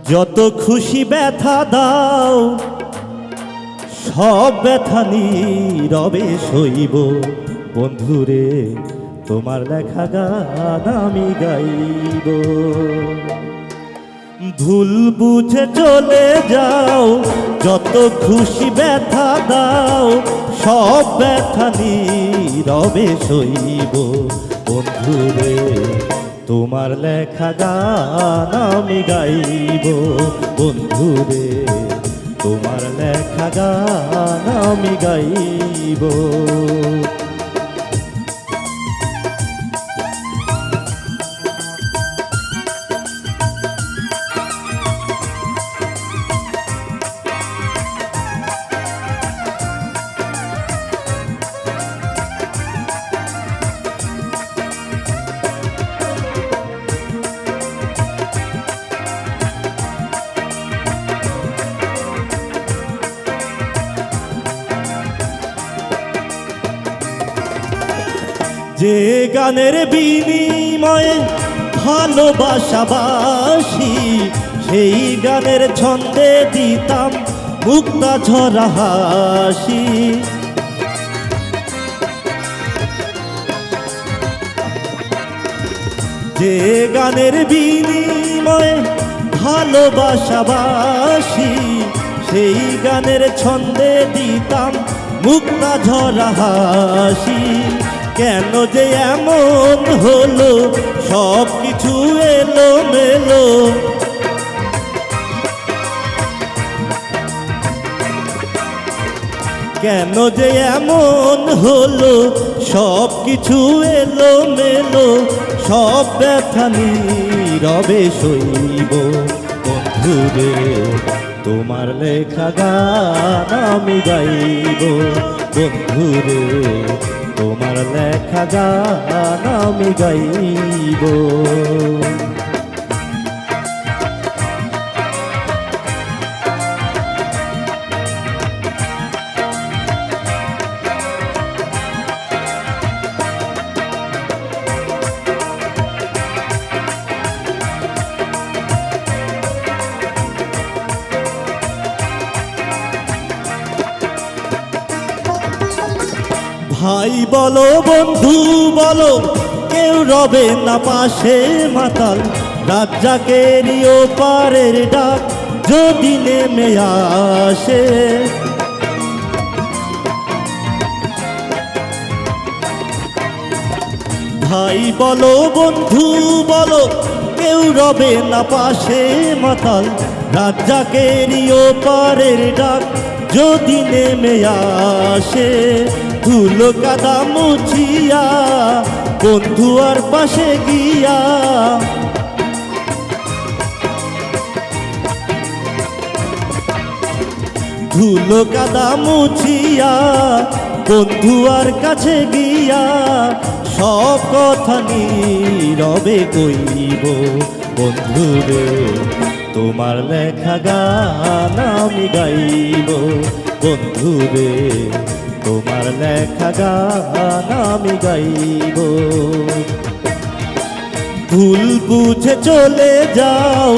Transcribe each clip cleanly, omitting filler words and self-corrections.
যত খুশি ব্যথা দাও সব ব্যথা নীরবে সইব বন্ধুরে, তোমার লেখা গান আমি গাইব। ভুল বুঝে চলে যাও, যত খুশি ব্যথা দাও সব ব্যথা নীরবে সইব বন্ধুরে, তোমার লেখা গান আমি গাইব বন্ধুরে, তোমার লেখা গান আমি গাইব। যে গানের বিনিময়ে ভালোবাসাবাসি, সেই গানের ছন্দে দিতাম মুক্তা ঝরা হাসি। যে গানের বিনিময়ে ভালোবাসাবাসি, সেই গানের ছন্দে দিতাম মুক্তা ঝরা হাসি। কেন যে এমন হলো সব কিছু এলো মেলো, কেন যে এমন হলো সব কিছু এলো মেলো, সব ব্যথা নীরবে সইব বন্ধুরে, তোমার লেখা গান আমি গাইব বন্ধুরে, তোমার লেখা গান আমি গাইব। ভাই বলো বন্ধু বলো, কেউ রবে না পাশে মাতাল, রাজ্জাকেরই ওপারের ডাক যদি নেমে আসে। ভাই বলো বন্ধু বলো, কেউ রবে না পাশে মাতাল, রাজ্জাকেরই ওপারের ডাক যদি নেমে আসে। ধুলো কাদা মুছিয়া বন্ধু আর পাশে গিয়া, ধুলো কাদা মুছিয়া বন্ধু আর কাছে গিয়া, সব কথা নীরবে কইব বন্ধুরে, তোমার লেখা গান আমি গাইব বন্ধুরে, তোমার লেখা গান আমি গাইব। ভুল বুঝে চলে যাও,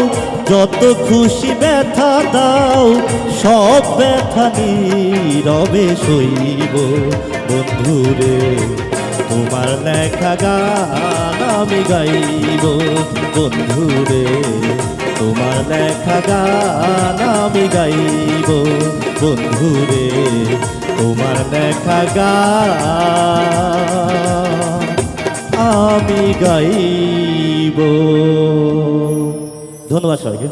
যত খুশি ব্যথা দাও সব ব্যথা নীরবে সইব বন্ধুরে, তোমার লেখা গান আমি গাইব বন্ধুরে, তোমার লেখা গান আমি গাইব বন্ধুরে, তোমার লেখা গান আমি গাইব। ধন্যবাদ সবাইকে।